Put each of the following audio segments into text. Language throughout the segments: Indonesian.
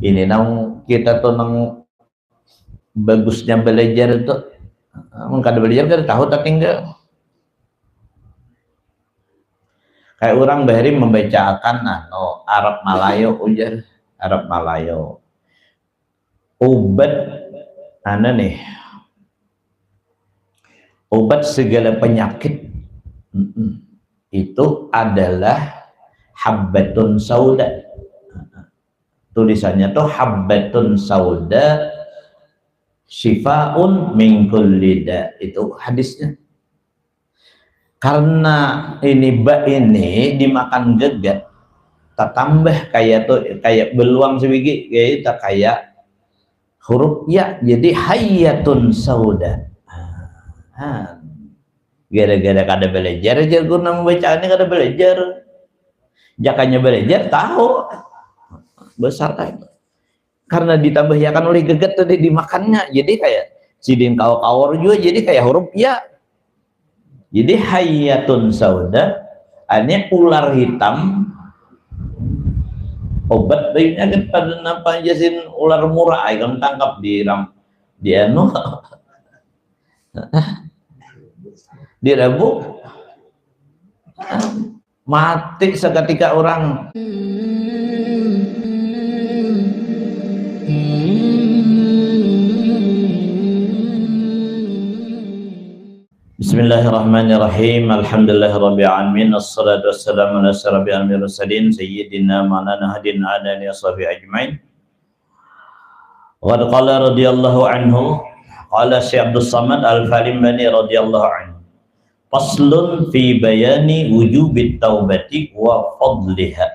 Ini nang kita tuh nang bagusnya belajar itu, kada belajar kada tahu tapi enggak. Kayak orang bahari membacakan Arab Malayo ujar Arab Malayo. Obat nih. Obat segala penyakit itu adalah habbatun sauda. Tulisannya tuh habbatun sauda syifaun min kulli da. Itu hadisnya. Karena ini ini dimakan gegat, tak tambah kayak beluang sebiji, kayak huruf ya, jadi hayatun sauda. Gara-gara kada belajar aja guna membacaannya kada belajar, jakanya belajar tahu besar itu. Karena ditambahkan oleh gegat tadi dimakannya, jadi kayak sidin kawar juga, jadi kayak huruf ya. Jadi hayatun sauda, artinya ular hitam. Obat baiknya kan pada napa jasin ular murah, kamu tangkap di Rabu mati seketika orang. Bismillahirrahmanirrahim. Alhamdulillahirabbil alamin. Wassalatu wassalamu ala asyrafil mursalin sayyidina maulana hadin ala alihi washabihi ajmain. Wa qala radhiyallahu anhu, qala Syekh Abdus Samad Al-Falimbani radhiyallahu anhu, faslun fi bayani wujubit taubati wa fadliha.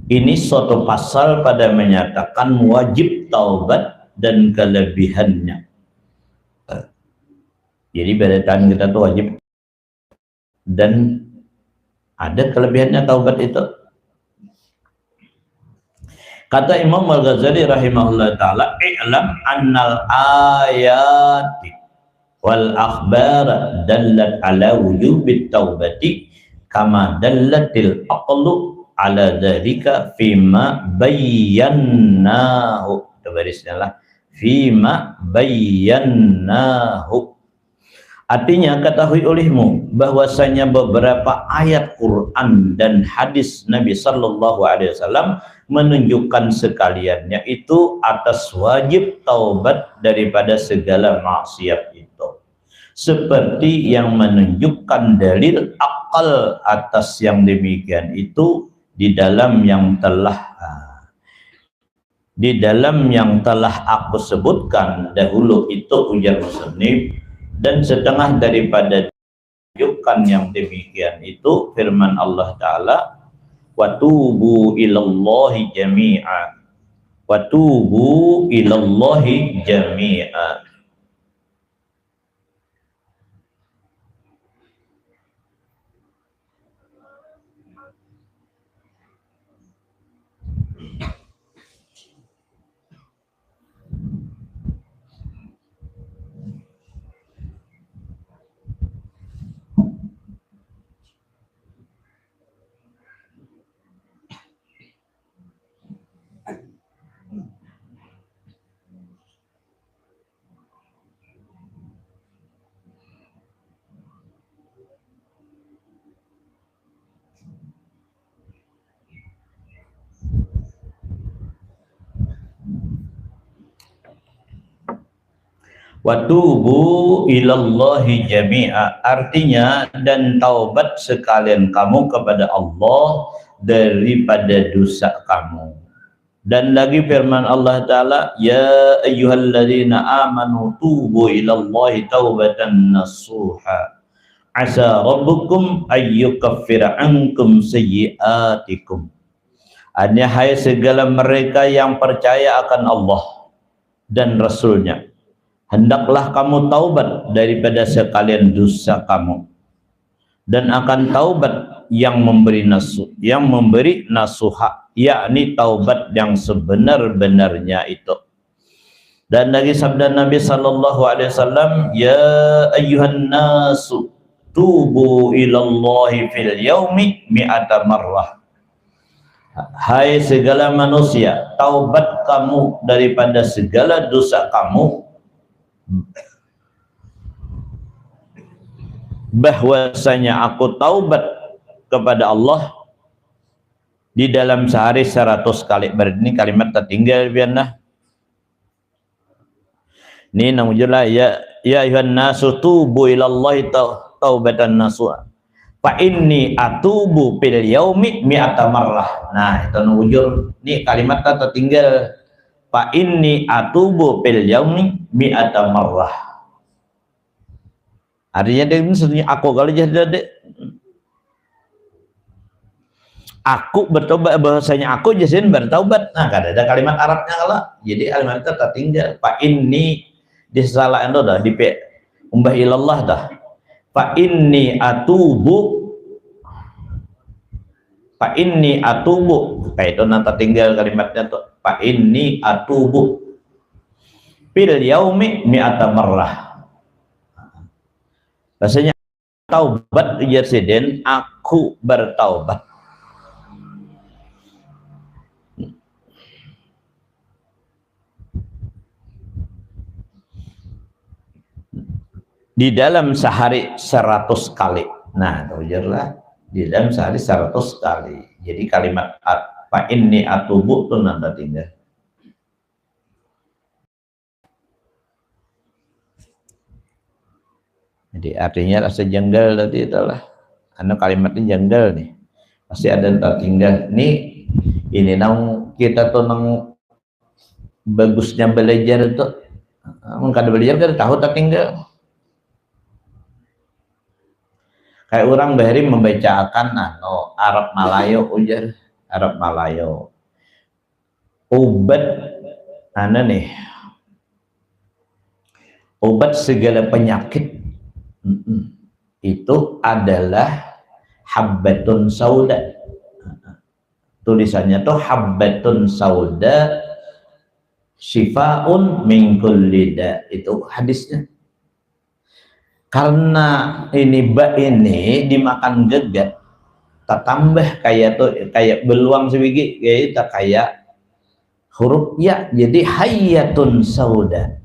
Ini suatu pasal pada menyatakan wajib taubat dan kelebihannya. Jadi bacaan kita tuh wajib dan ada kelebihannya taubat itu. Kata Imam Al-Ghazali rahimahullah ta'ala, i'lam annal ayati wal akhbara dallat ala wujubit taubati kama dallatil aqlu ala dhalika fima bayyannahu. Barisnya lah, fima bayyannahu. Artinya ketahui olehmu bahwasanya beberapa ayat Quran dan hadis Nabi Sallallahu Alaihi Wasallam menunjukkan sekaliannya itu atas wajib taubat daripada segala maksiat itu, seperti yang menunjukkan dalil akal atas yang demikian itu di dalam yang telah aku sebutkan dahulu itu, ujar musannif. Dan setengah daripada tunjukkan yang demikian itu firman Allah Ta'ala, watubu ilallahi jami'a, watubu ilallahi jami'a. Watubu ilallahi jami'a, artinya dan taubat sekalian kamu kepada Allah daripada dosa kamu. Dan lagi firman Allah Ta'ala, ya ayyuhalladzina amanu tubu ilallahi taubatan nasuha asa rabbukum ayyukaffira ankum sayyiatikum. Artinya, hai segala mereka yang percaya akan Allah dan Rasulnya, hendaklah kamu taubat daripada sekalian dosa kamu, dan akan taubat yang memberi nasuha, yakni taubat yang sebenar-benarnya itu. Dan lagi sabda Nabi Sallallahu Alaihi Wasallam, ya ayyuhan nasu tubu ilallahi fil yaumi mi'ata marrah. hai segala manusia, taubat kamu daripada segala dosa kamu, bahwasanya aku taubat kepada Allah di dalam sehari 100 kali. Berarti ini kalimat tertinggal biarlah. Ini namanya ya ayuhan nasu tubu ilallahi taubatan nasuha. Fa inni atubu fil yaumi mi'ata marrah. Nah, itu wujud. Ini kalimat tertinggal. Fa inni atubu fil yaumi mi'ata marrah. Artinya dia ini aku kalau jadi aku bertobat, bahasanya aku jasin bertaubat. Nah, kan ada kalimat Arabnya kalau. Jadi kalimat itu tertinggal. Fa inni disalahan itu dah di umbah ilallah dah. Fa inni atubu kayak itu nanti tinggal kalimatnya tuh. Fa inni atubu fil yaumi mi'ata marrah. Bahasanya taubat jasin aku bertaubat. Di dalam sehari 100 kali. Nah, tahulah di dalam sehari 100 kali. Jadi kalimat fa inni atubu itu nanti tinggal. Jadi artinya rasa janggal tadi itulah. Karena kalimatnya janggal nih. Pasti ada yang tertinggal. Nih ini nang kita tuh nang bagusnya belajar itu. Kada belajar kan tahu tertinggal. Kayak orang bahari membacakan Arab Malayo ujar Arab Malayo obat nih obat segala penyakit itu adalah habbatun sauda. Tulisannya tuh habbatun sauda syifaun min kulli da. Itu hadisnya. Karena ini ini dimakan gegat, tambah kayak beluang sebiji, kayak huruf ya, jadi hayatun sauda.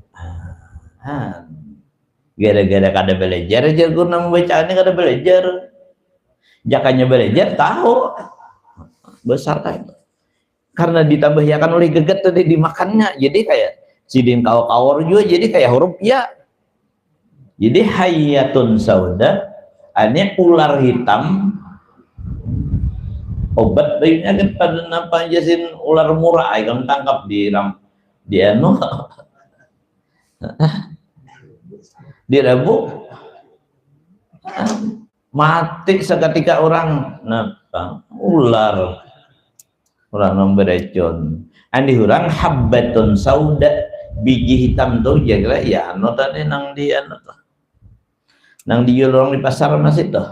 Gara-gara kada belajar aja guna membacaannya kada belajar, jakanya belajar tahu besar kan. Karena ditambahkan oleh gegat tadi dimakannya, jadi kayak sidin kawar juga, jadi kayak huruf ya. Jadi hayatun sauda, artinya ular hitam. Obat baiknya kan pada napa jasin ular murah, kan tangkap di Rabu mati seketika orang napa ular beracun. Andi orang habbatun sauda, biji hitam tuh jaga ya tadi nang dia nang dijual orang di pasar masih tuh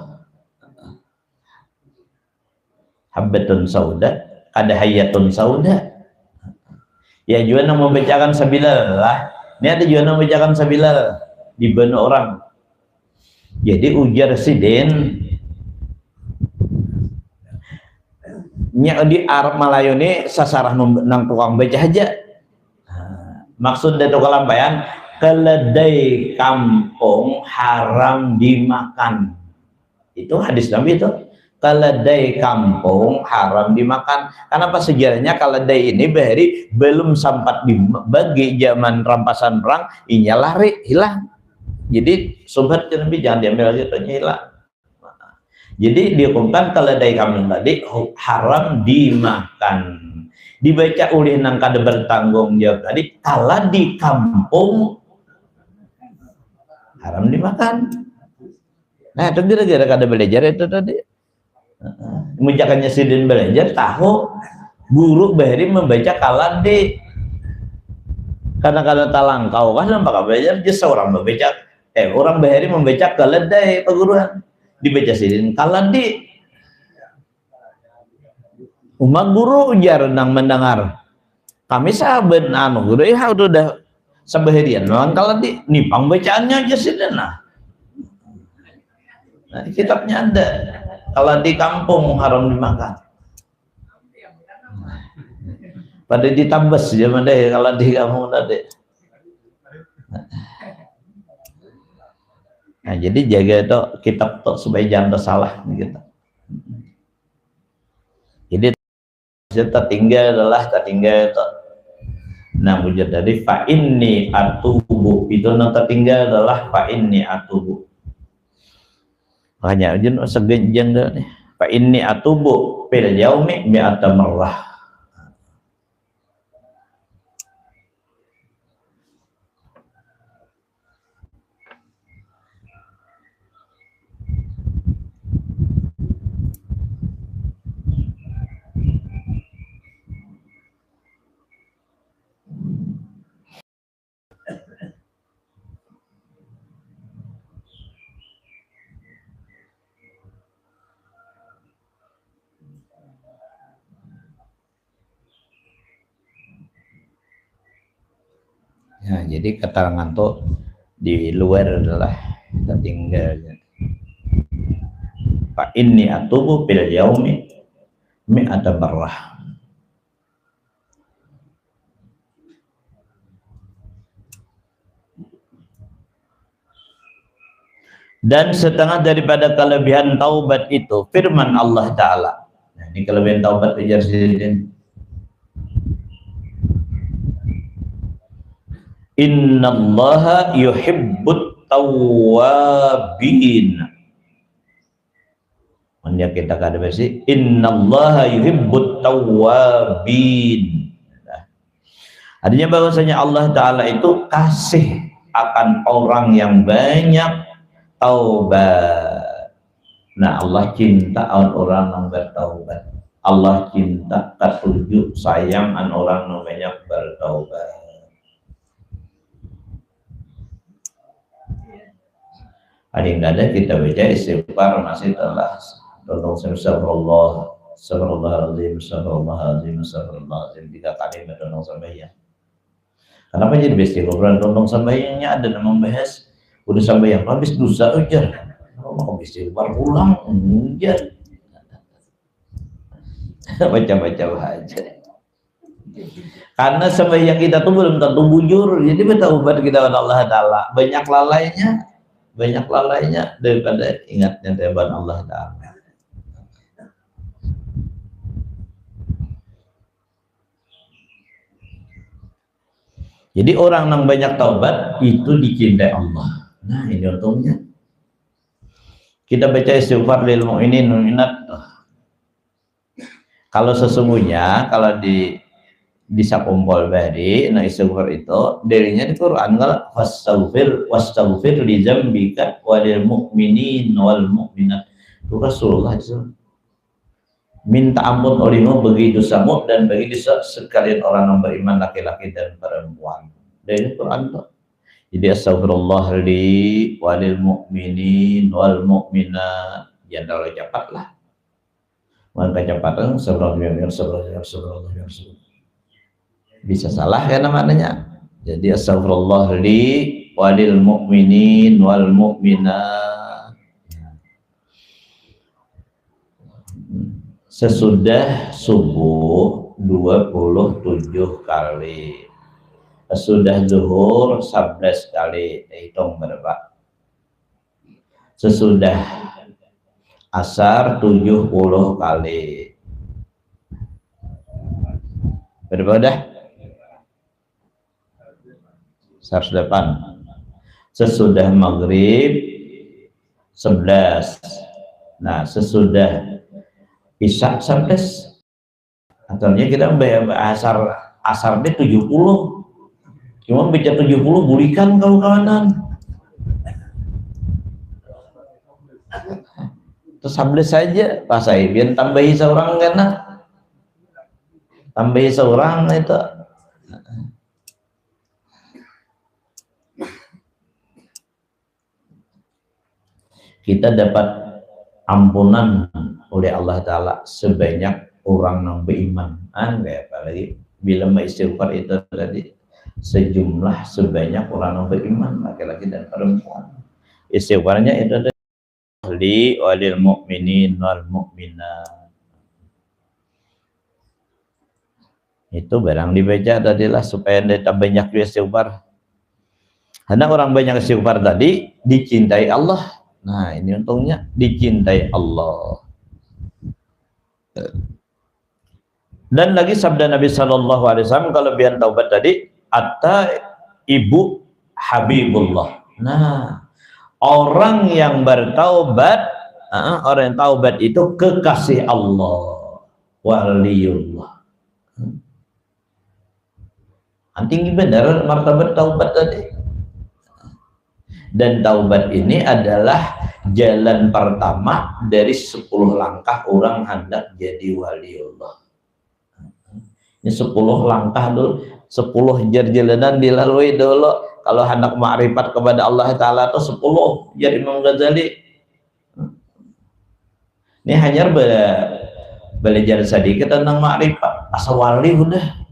habbatun sauda, ada hayatun sauda. Ya juga nang membacakan sabillah. Ini ada juga nang membacakan sabillah di benak orang. Jadi ujar sidin nya di Arab Malayo ini sasarah nang tukang baca aja. Maksud dari kelampaian keledai kampung haram dimakan. Itu hadis Nabi itu. Keledai kampung haram dimakan. Kenapa sejarahnya keledai ini bahari belum sempat dibagi zaman rampasan perang, inya lari hilang. Jadi sobat Nabi jangan diambil lagi, hilang. Jadi dihukumkan keledai kampung tadi haram dimakan. Dibaca oleh nang kada bertanggung jawab tadi, kala di kampung haram dimakan. Nah itu gara-gara kada belajar itu tadi. Menjakannya sidin belajar tahu guru bahari membaca kala di kadang-kadang talangkau kan nampak belajar just orang membaca orang bahari membaca keledai perguruan dibaca sidin kala di umat guru ujar nang mendengar kami sahabat guru ya udah sebeharian memang kalau di nipang bacaannya aja sih nah kitabnya ada kalau di kampung haram dimakan. pada ditambas zaman deh kalau di kamu tadi. Nah, jadi jaga itu kitab tuh supaya jangan salah gitu. Jadi tertinggal itu. Nah, wujud dari fa inni atubu itu nota tinggal adalah fa inni atubu. Makanya ujun segenjang nih. Fa inni atubu fil yaumi mi'ata marrah. Ya, jadi keterangan tuh di luar adalah tertinggal. Fa inni atubu fil yaumi mi'ata marrah. Dan setengah daripada kelebihan taubat itu firman Allah Ta'ala. Nah, ini kelebihan taubat ujar sidin. Innallaha yuhibbut tawwabin. Manja kita kada versi innallaha yuhibbut tawwabin. Nah, artinya bahwasanya Allah Ta'ala itu kasih akan orang yang banyak taubat. Nah, Allah cinta orang yang bertaubat. Allah cinta ketujuh sayang an orang yang banyak bertaubat. Ada yang ada kita baca istighfar masih telah tolong astagfirullah astagfirullahaladzim astagfirullahaladzim astagfirullahaladzim 3 kali tolong sampai ya. Kenapa jadi istighfar tolong sambayangnya ada nama bahas udah sambayang habis dosa ujar mau istighfar pulang ujar baca-baca aja karena sambayang kita tuh belum tentu bujur, jadi bertaubat kita kepada Allah Ta'ala banyak lalainya daripada ingatnya taubat Allah Ta'ala. Jadi orang yang banyak taubat itu dicintai Allah. Nah, ini untungnya. Kita baca istighfar lil mu'minin mu'minat. Kalau sesungguhnya kalau di sakumpol bari, nah istighfar itu darinya di Quran kalau wastaghfir li dzambika walil mu'minin wal mu'minat. Itu Rasulullah itu minta ampun olehmu bagi dosamu dan bagi dosa sekalian orang yang beriman laki-laki dan perempuan. Dari Quran tuh. Jadi astagfirullah li walil mu'minin wal mu'minat. Ya kalau cepatlah. Maka kecepatan astagfirullah bisa salah ya namanya. Jadi astagfirullah li walil mu'minin wal mu'minat. Sesudah subuh 27 kali, sesudah zuhur 11 kali, hitung berapa? Sesudah asar 70 kali, berapa dah? 108. Sesudah maghrib 11. Nah, sesudah Isya 11. Akhirnya kita asar deh 70. Cuma baca 70 bulikan kalau kawanan. Terus 11 saja pasai biar tambahi seorang karena tambahi seorang itu. Kita dapat ampunan oleh Allah Ta'ala sebanyak orang yang beriman. Apalagi bila istighfar itu tadi sejumlah sebanyak orang yang beriman laki-laki dan perempuan. Istighfarnya itu ada li walil mu'minin wal mu'minat. Itu barang dibaca tadilah supaya anda banyak istighfar. Karena orang banyak istighfar tadi dicintai Allah. Nah, ini untungnya dicintai Allah. Dan lagi sabda Nabi Shallallahu Alaihi Wasallam kelebihan taubat tadi, atta ibu Habibullah. Nah, orang yang bertaubat, orang yang taubat itu kekasih Allah, waliullah. Tinggi benar martabat taubat tadi. Dan taubat ini adalah jalan pertama dari 10 langkah orang hendak jadi waliullah. Ini 10 langkah dulu, 10 jalanan dilalui dulu. Kalau hendak ma'rifat kepada Allah Ta'ala itu 10 jadi Imam Ghazali. Ini hanya belajar sedikit tentang ma'rifat, asal wali udah.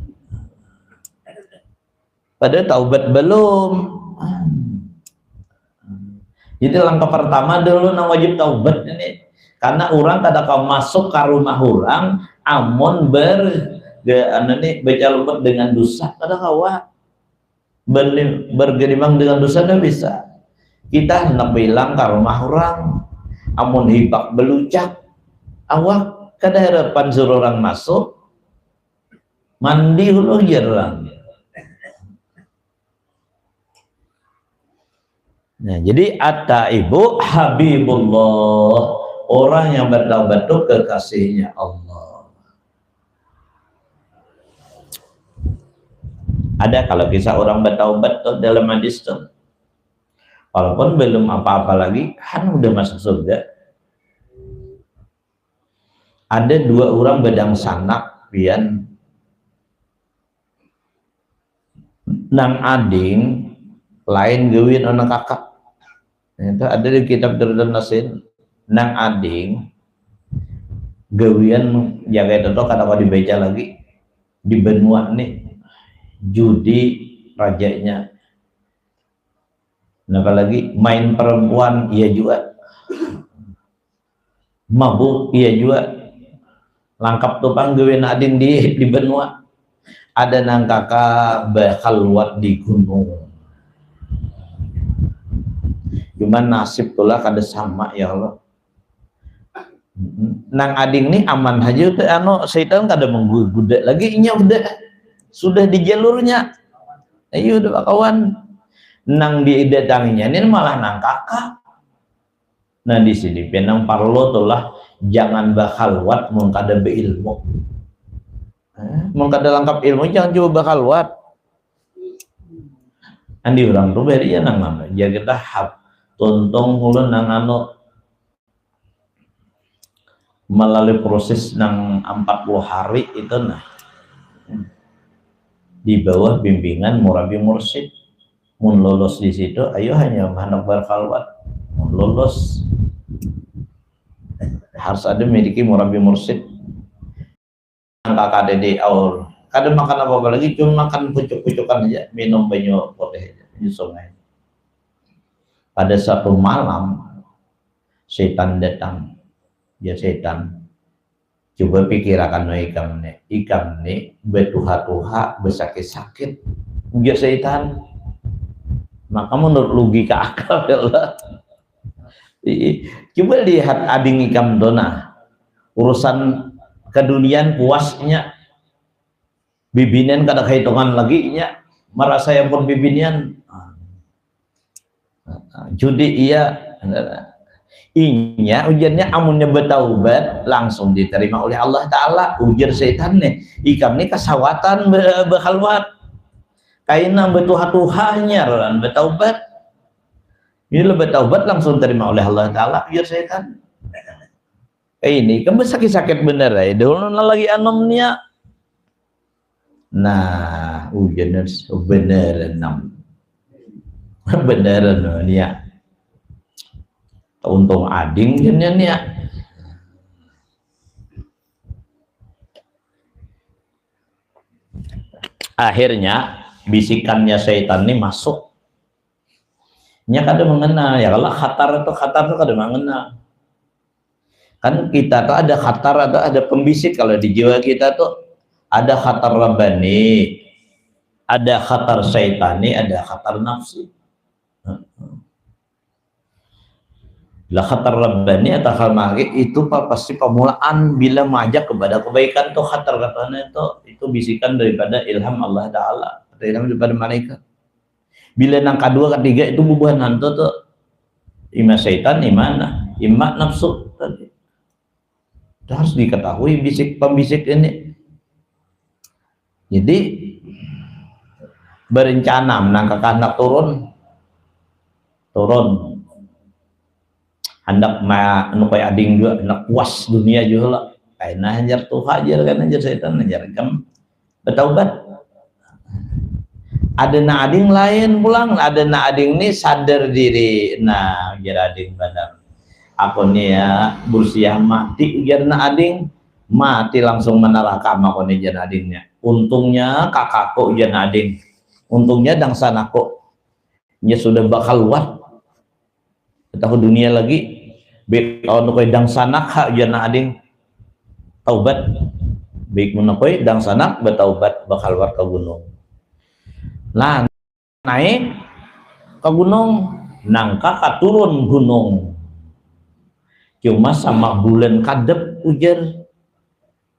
Padahal taubat belum. Jadi langkah pertama dulu nang wajib taubat ini. Karena orang kada kau masuk ke rumah orang, amun berjalubat dengan dosa kada kawa bergelimang dengan dosa tidak bisa. Kita hendak bilang ke rumah orang, amun hibak belucak, awak kada harapan suruh orang masuk, mandi dulu jarang. Nah, jadi at-taibu habibullah, orang yang bertaubat itu kekasihnya Allah. Ada kalau kisah orang bertaubat tuh dalam hadis tuh, walaupun belum apa-apa lagi, kan udah masuk surga. Ada 2 orang bedang sanak, pian nang ading lain gawin anak kakak. Itu ada di kitab Durdan Nasin, nang ading gawian jaga itu kata kau dibaca lagi di benua nih judi rajanya. Nah, apalagi main perempuan iya juga, mabuk iya juga, langkap tupang gawian ading di benua. Ada nang kakak berkhalwat di gunung. Cuman nasib tulah kada sama ya Allah. Nang ading nih aman aja tuh setan kada menggoda lagi nya udah sudah di jalurnya. Ayo udah kawan. Nang didatanginya ini malah nang kakak. Nah di sini penang parlo tulah jangan bakhalwat mun kada beilmu. Mun kada lengkap ilmu jangan coba bakhalwat. Andi orang tuh beri ya nang mana jaga tahap tontong ulun nang melalui proses nang 40 hari itu nah di bawah bimbingan murabi mursyid. Mun lolos di situ ayo hanya hendak berkhalwat, mun lolos harus ada memiliki murabi mursyid. Kakak dede aur kadang makan apa lagi cuma makan pucuk-pucukan aja, minum banyu putih aja di sungai. Pada satu malam setan datang, ya setan coba pikirkan ikam nih betuha-tuha besakit-sakit ya setan, maka menurut logika akal ya coba lihat ading ikam dona urusan kedunian puasnya bibinian kada kehitungan lagi nya merasa yang pun bibinian judi iya inya ujarnya amunnya bertaubat langsung diterima oleh Allah Ta'ala. Ujar setan nih ikam nih kesawatan berkhalwat kaina betuha-tuhanya dan bertaubat ini bertaubat langsung diterima oleh Allah Ta'ala. Ujar setan ini kamu sakit-sakit bener ya dulu lagi anomnya. Nah ujar bener beneran ya untung ading jadinya ya. Akhirnya bisikannya setan ini masuk nya kada mengena ya. Kalau khatar itu kada mengena kan kita tuh ada khatar atau ada pembisik kalau di jiwa kita tuh Ada khatar rabbani, ada khatar syaitani, ada khatar nafsi. Lah khatar rabbani atau hal magi itu pasti permulaan bila mengajak kepada kebaikan tuh khatar katanya itu bisikan daripada ilham Allah Ta'ala, ilham daripada malaikat. Bila yang kedua ketiga itu bubuhan hantu tuh ima syaitan imana ima nafsu tadi. Itu harus diketahui pembisik ini. Jadi berencana menangkap anak turun hendak nukai ading juga hendak puas dunia juga lah karena hajar tuh hajar kan hajar setan hajar kamu bertaubat. Ada na ading lain pulang, ada na ading nih sadar diri, nah ujar ading badang aku nih ya bursiah mati ujar na ading mati langsung meneraka aku nih ujar adingnya. Untungnya kakakku ujar na ading, untungnya dangsanaku nya sudah bakal luar tahu dunia lagi. Kalau nukoy dang sanak hak jana ading taubat baik menukoy dang sanak bertaubat bakal war ke gunung. Nah naik ke gunung nangka turun gunung cuma sama bulan kadep ujar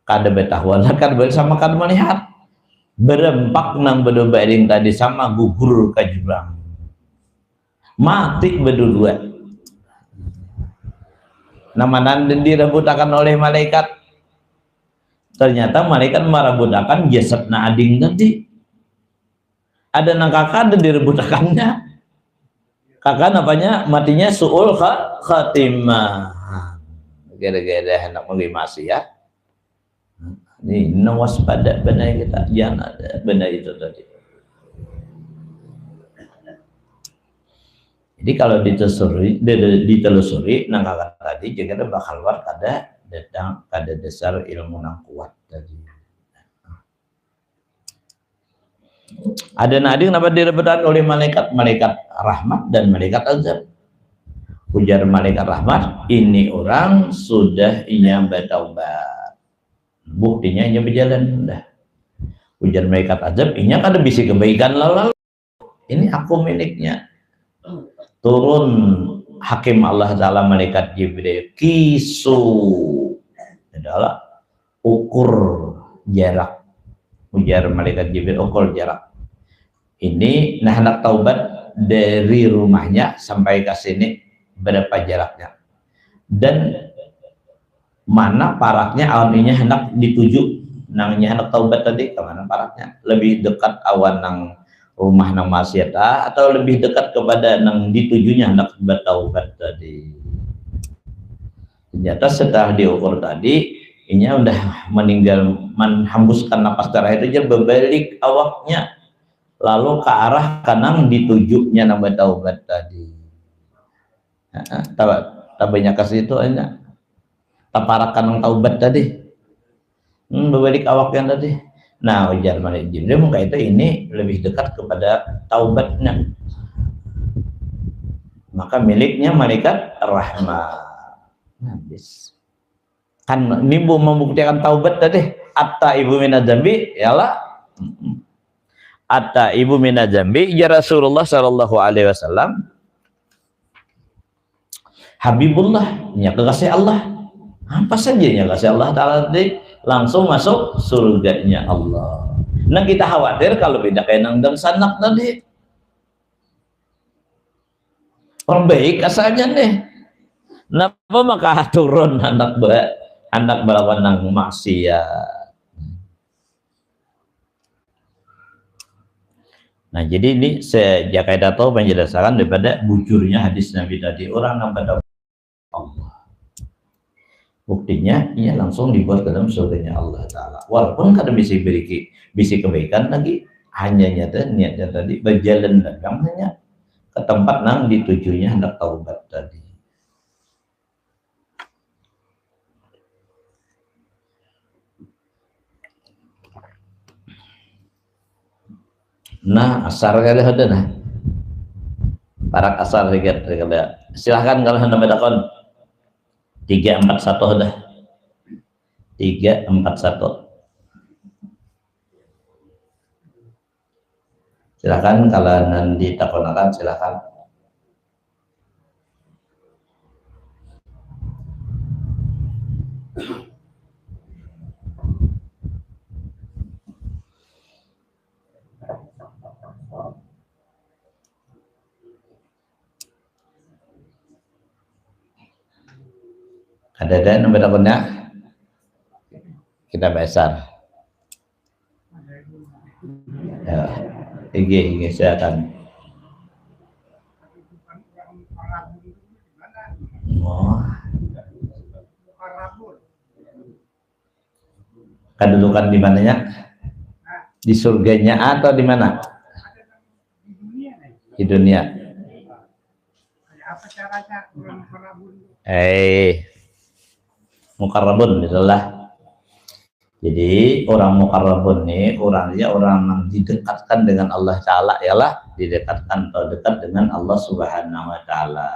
kadep betahwana kadep sama kadep melihat berempak nang berdua tadi sama gugur ke jurang mati berdua. Nama dan direbutakan oleh malaikat. Ternyata malaikat merebutakan jasadna ading tadi. Ada nang kakak dan direbutakannya. Kakak namanya matinya suul khatimah. Gara-gara hendak menggimasi ya. Ini nawas pada benar kita jangan ada benar itu tadi. Jadi kalau ditelusuri nang kakak tadi juga bakal luar kada dasar ilmu nang kuat tadi. Ada nading dapat direbutkan oleh malaikat rahmat dan malaikat azab. Ujar malaikat rahmat, ini orang sudah inya bertaubat. Buktinya inya berjalan dah. Ujar malaikat azab, inya kada bisa kebaikan lalu. Ini aku miliknya. Turun hakim Allah Ta'ala malaikat Jibril kisu adalah ukur jarak. Ujar malaikat Jibril ukur jarak ini nah hendak taubat dari rumahnya sampai ke sini berapa jaraknya dan mana paraknya awalnya hendak dituju nangnya hendak taubat tadi kemana paraknya lebih dekat awan nang rumah nang maksiat atau lebih dekat kepada nang ditujunya hendak bertaubat tadi. Ternyata setelah diukur tadi ini udah meninggal menghembuskan napas terakhir aja berbalik awaknya lalu ke arah kanan ditujunya nang bertaubat tadi. Tak banyak kasih itu aja taparakan nang taubat tadi berbalik awaknya tadi. Nah, ujar malaikat Jibril muka itu ini lebih dekat kepada taubatnya. Maka miliknya malaikat rahmat. Habis. Kan ini membuktikan taubat tadi. Atta ibu minadzambi, yalah. Atta ibu minadzambi, ya Rasulullah sallallahu alaihi wasallam. Habibullah, nya kekasih Allah. Apa saja nya kekasih Allah Ta'ala tadi langsung masuk surganya Allah. Nah kita khawatir kalau beda kayak nang dan sanak tadi. Orang baik asalnya nih. Kenapa maka turun anak melawan nang maksiat. Nah jadi ini sejak kaidah tahu menjelaskan daripada bujurnya hadis Nabi tadi orang yang pada Allah. Buktinya ia langsung dibuat ke dalam surganya Allah Ta'ala walaupun kada bisa kebaikan lagi hanya niatnya tadi berjalan dagang hanya ke tempat nang ditujunya hendak taubat tadi. Nah asar kali ada nah parak asar kada silahkan kalau hendak bedakon 341 dah 341 Silakan kalau nanti takonakan silakan. Ada nomor takonya kita besar. Ya, IG silakan. Oh. Kedudukan di mananya? Di surganya atau di mana? Di dunia. Mukarrabun itulah. Jadi orang mukarrabun ini orangnya orang yang didekatkan dengan Allah Ta'ala, ialah didekatkan atau dekat dengan Allah Subhanahu Wa Ta'ala.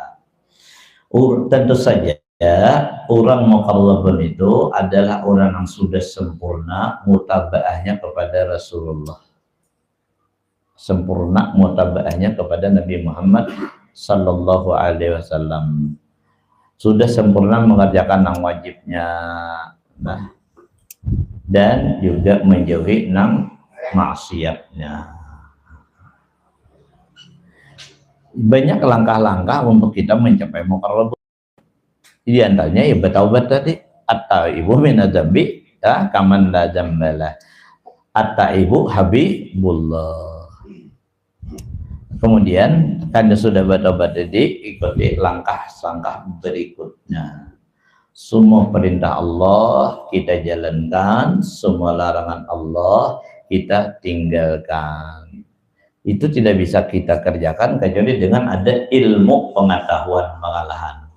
Tentu saja orang mukarrabun itu adalah orang yang sudah sempurna mutabaahnya kepada Rasulullah, sempurna mutabaahnya kepada Nabi Muhammad Sallallahu Alaihi Wasallam, sudah sempurna mengerjakan yang wajibnya, dan juga menjauhi enam maksiatnya. Banyak langkah-langkah untuk kita mencapai mukarrabun. Di antaranya ya bertaubat tadi, at-taibu min adzambi ya kaman la dzambala. At-taibu habibullah. Kemudian karena sudah bertaubat tadi, ikuti langkah-langkah berikutnya. Semua perintah Allah kita jalankan, semua larangan Allah kita tinggalkan. Itu tidak bisa kita kerjakan kecuali dengan ada ilmu pengetahuan pengalahan.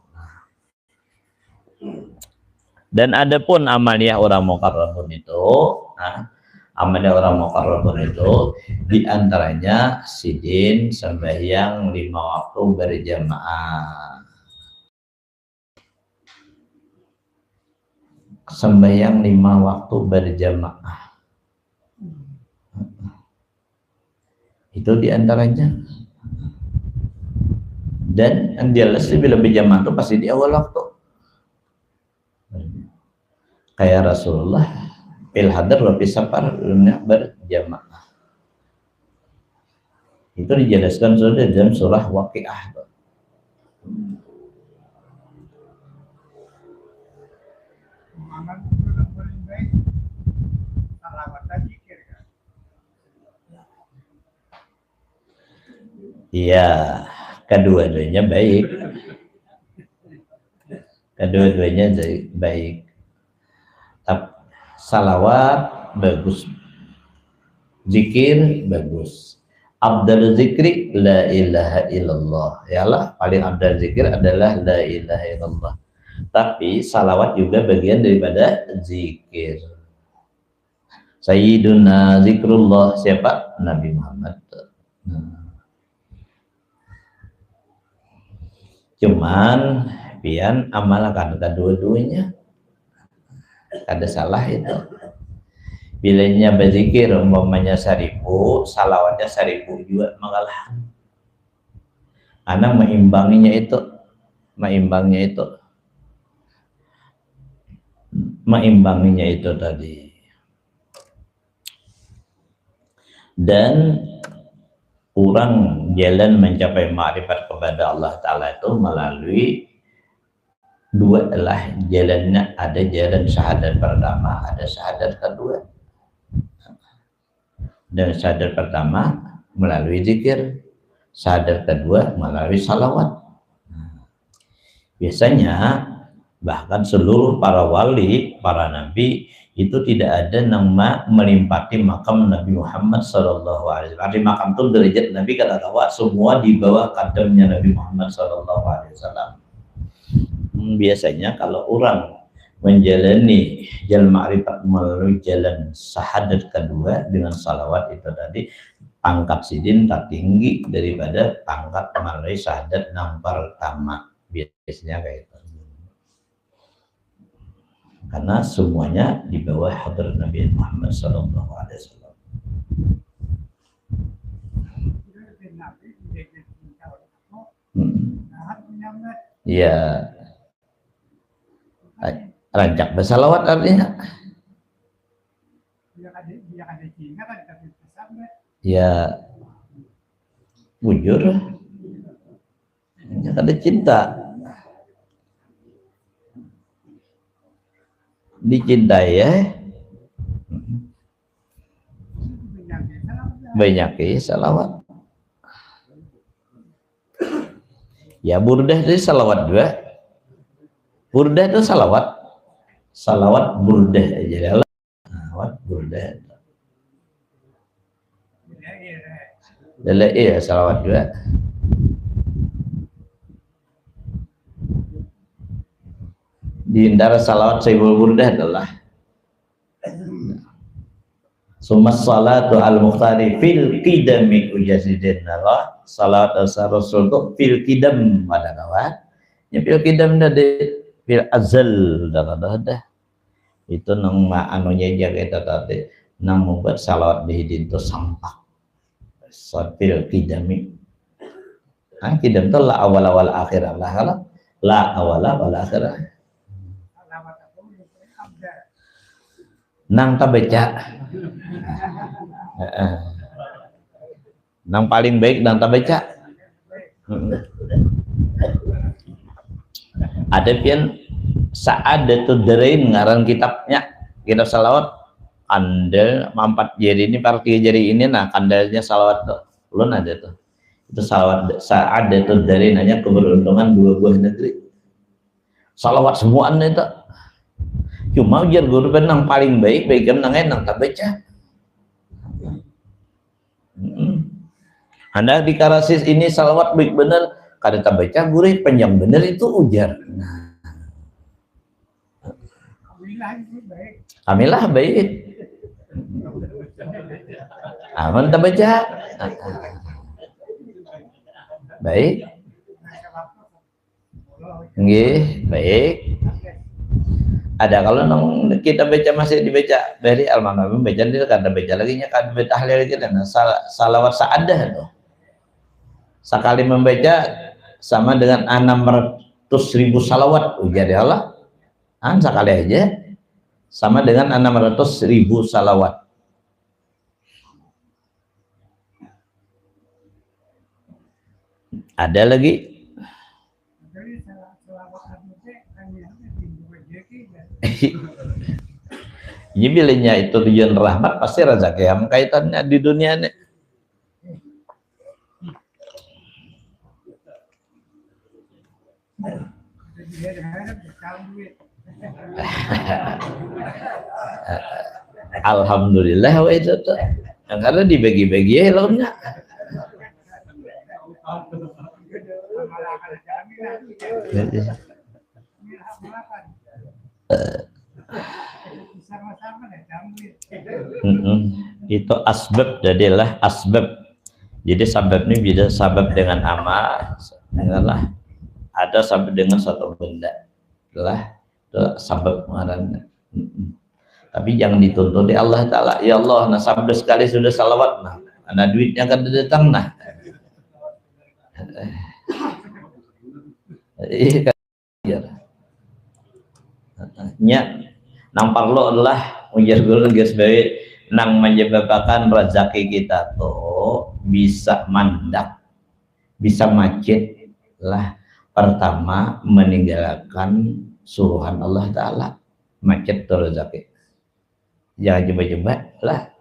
Dan ada pun amaliyah orang mukarrabun itu, amaliyah orang mukarrabun itu diantaranya sidin, sembahyang 5 waktu berjamaah. Sembahyang 5 waktu berjamaah itu diantaranya. Dan yang jelas bila berjamaah itu pasti di awal waktu, kayak Rasulullah fil hadar wa fis safar berjamaah. Itu dijelaskan sudah dalam surah Waqiah. Iya, kedua-duanya baik. Kedua-duanya baik. Salawat bagus, zikir bagus. Abdal zikri la ilaha illallah. Yalah, paling abdal zikir adalah la ilaha illallah. Tapi salawat juga bagian daripada zikir. Sayyiduna zikrullah siapa? Nabi Muhammad. Cuman pian amalkan kedua-duanya, ada salah itu. Bilanya berzikir umpamanya 1000, salawatnya 1000 juga mengalah. Anak meimbanginya itu tadi. Dan orang jalan mencapai ma'rifat kepada Allah Ta'ala itu melalui dua adalah jalannya, ada jalan syahadat pertama, ada syahadat kedua. Dan syahadat pertama melalui zikir, syahadat kedua melalui salawat. Biasanya bahkan seluruh para wali, para nabi itu tidak ada nama melimpati makam Nabi Muhammad Sallallahu Alaihi Wasallam. Di makam itu derajat Nabi kata kawa semua di bawah kadamnya Nabi Muhammad Sallallahu Alaihi Wasallam. Biasanya kalau orang menjalani jalan ma'rifat melalui jalan syahadat kedua dengan salawat itu tadi, pangkat sidin tak tinggi daripada pangkat melalui syahadat yang pertama. Biasanya kayak itu. Karena semuanya di bawah hadrat Nabi Muhammad Sallallahu Alaihi Wasallam. Ya, rancak bersalawat artinya. Ya, bujur. Ya, ada cinta. Dicintai ya. Banyak salawat. Ya burdah itu salawat juga. Burdah itu salawat. Salawat burdah aja. Salawat burdah. Iya salawat juga. Di antara salawat sayyidul burdah adalah Sumas salatu al-mukhtari fil qidami ujazidin Allah. Salawat Rasul itu fil qidam pada kawan. Ya fil qidam dari fil azal dah. Itu nang anunya aja kita tadi nang membuat salawat di hidin itu sampah. Fil qidami. Nah, qidam itu la awal akhir Allah kalau la awal akhir. Nang tabaca. Nang paling baik nang tabaca. Ada pian Sa'adatul Darain ngaran kitab salawat kandel mampat jari ini parti jari ini nah kandelnya salawat tuh ulun ada tuh itu salawat Sa'adatul Darain hanya keberuntungan dua buah negeri salawat semuaan itu cuma ujar guru nang paling baik kan nang tak baca. Anda di karasis ini salawat baik bener kada tak baca gurih panjang bener itu ujar. Nah. Kamilah baik. Aman tak baca. Baik. Nggih, baik. Ada kalau nong kita baca masih dibaca dari almarhum baca dia kada baca lagi nya kada baca tahlil lagi dan salawat sa'adah tuh. Sekali membaca sama dengan 600.000 salawat ujar Allah. Sekali aja sama dengan 600.000 salawat. Ada lagi ini bilanya itu tujuan rahmat pasti rezeki yang kaitannya di dunia ini. Alhamdulillah wa itu tuh yang karena dibagi-bagi ya lautnya. Itu asbab jadilah asbab. Jadi sabab ini bisa sabab dengan amal, denganlah ada sabab dengan suatu benda, lah itu sabab mengarangnya. Tapi jangan dituntut di Allah Taala. Ya Allah, nah sabda sekali sudah salawat, nah duitnya akan datang nah. Nya nang parlo adalah ujar guru sebagai nang menyebabkan rezeki kita tuh bisa mandak, bisa macet lah. Pertama meninggalkan suruhan Allah Ta'ala, macet tuh rezeki. Jangan coba-coba lah.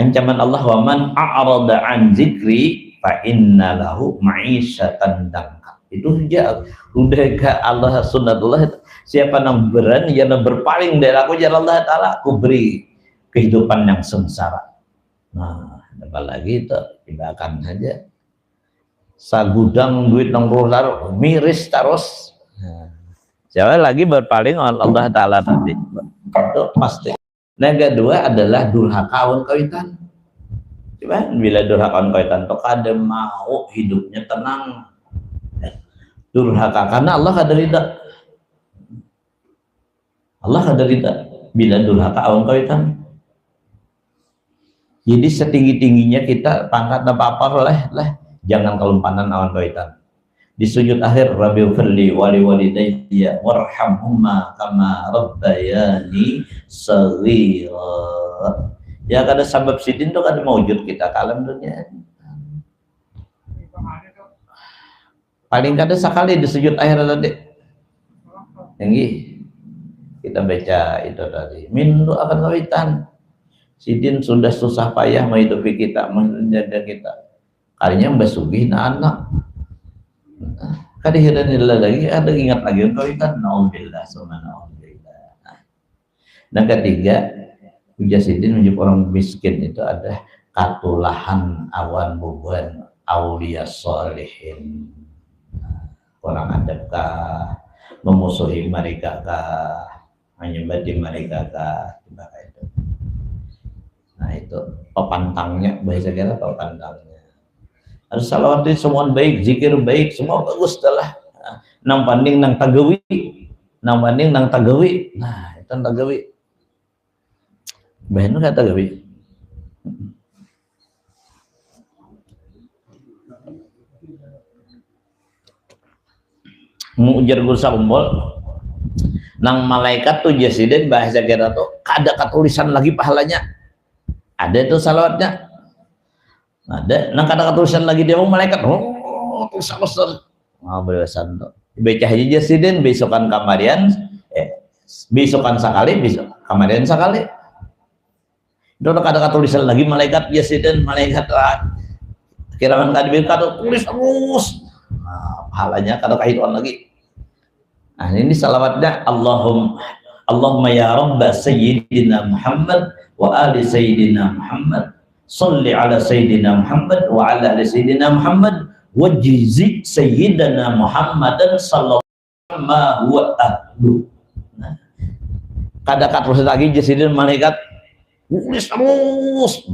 Ancaman Allah wa man a'rada an zikri fa inna lahu ma'isyatan dangka. Itu udah ke Allah sunnatullah itu. Siapa yang berani yang berpaling dari aku jalan Allah Ta'ala, aku beri kehidupan yang sengsara. Nah, apalagi itu tibakan aja sagudang duit nang rolar miris terus. Siapa lagi berpaling Allah Ta'ala tadi itu pasti. Nah, kedua adalah durhaka awan kaitan. Coba bila durhaka awan kaitan tuh kada mau hidupnya tenang. Durhaka karena Allah kada ridha. Allah kada ridha bila durhaka awan kaitan. Jadi setinggi-tingginya kita pangkat apa-apa lah jangan kelumpanan awan kaitan. Di sujud akhir, Rabbighfirli wa liwalidayya warhamhumma kama rabbayani shaghira. Ya kada sabab sidin tu kada mewujud kita ke alam dunia. Paling kada sekali di sujud akhir tadi. Tinggi. Kita baca itu tadi. Mindu akan kawitan. Sidin sudah susah payah menghidupi kita, menjaga kita. Kalinya mbak sugih na anak. Kadihiran lagi, ada ingat lagi kawitan. Nauzubillah, subhanallah. Dan ketiga, Puja Sidin menjadi orang miskin itu ada katulahan awan bubuhan aulia solihin. Orang adabkah, memusuhi mereka kah, menyembah mereka kah, itu. Nah itu pepantangnya, bahasa kita pepantangnya. Harus salawat itu semua baik, zikir baik, semua bagus telah. Nang panding nang tagawi, nang panding nang tagawi. Nah itu tagawi. Bahan kata gawi. Mujar gursa kumpul nang malaikat tuh jasidin bahasa kita tuh ada ketulisan lagi pahalanya, ada itu salawatnya, ada nang kada ketulisan lagi dia mau malaikat tulisan besar beresan tuh baca aja jasidin besokan kamarian besokan sekali besok kamarian sekali itu ada tulisan lagi malaikat jasidin malaikat kiraman kadibir kado tulis terus. Nah, pahalanya kada kaitan lagi. Nah, ini salawatnya Allahumma ya Rabba Sayyidina Muhammad wa ali Sayyidina Muhammad salli ala Sayyidina Muhammad wa ala ali Sayyidina Muhammad wajzi Sayyidina Muhammadan sallallahu alaihi wa ahlu. Nah, kada terus lagi jasidin malaikat tulis terus.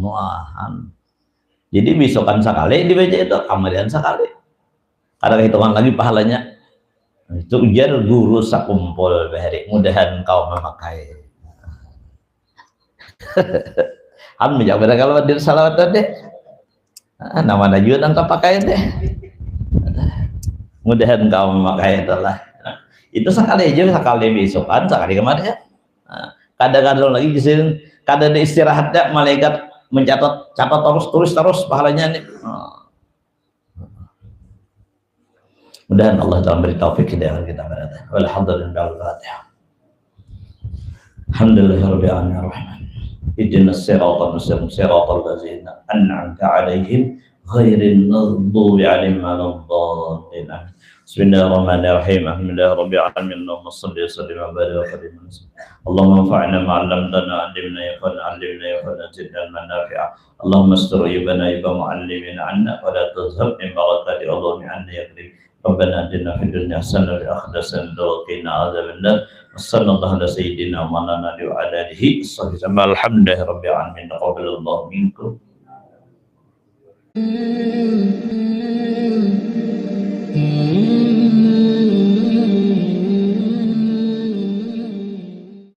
Jadi besokan sekali dibaca itu, kemudian sekali. Ada hitungan lagi pahalanya. Itu ujar guru sakumpul bahari. Mudahan kau memakai. Ham menjawab kalau dir salawat tadi. Nama najud angka pakai deh. Mudahan kau memakai itulah. Itu sekali aja, sekali besokan, sekali kemarin ya. Kadang-kadang lagi disini, kadang ada istirahatnya malaikat mencatat tulis terus pahalanya nih. Mudahan Allah Ta'ala beri taufik hidayah kita berada. Walhamdulillah. Alhamdulillahirabbil alamin. Ihdinas siratal mustaqim siratal ladzina an'amta 'alaihim ghairil maghdubi 'alaihim waladdallin. Bismillahirrahmanirrahim. Alhamdulillahirabbil alamin. Allahumma shalli wa sallim wa barik ala Allahumma anfa'na ma 'allamtana 'allimna ya fadlan zidna manafi'a. Allahumma astur aybana ya mu'allimina 'anna wa la tuzhab min barakati Allahumma 'anna ya karim. Rabbana atina fid dunya hasanah wa fil akhirati hasanah wa qina adzabannar. Wassallallahu ala sayyidina wa ala alihi wasallam. Alhamdulillahirabbil alamin. Taqabbalallahu minkum.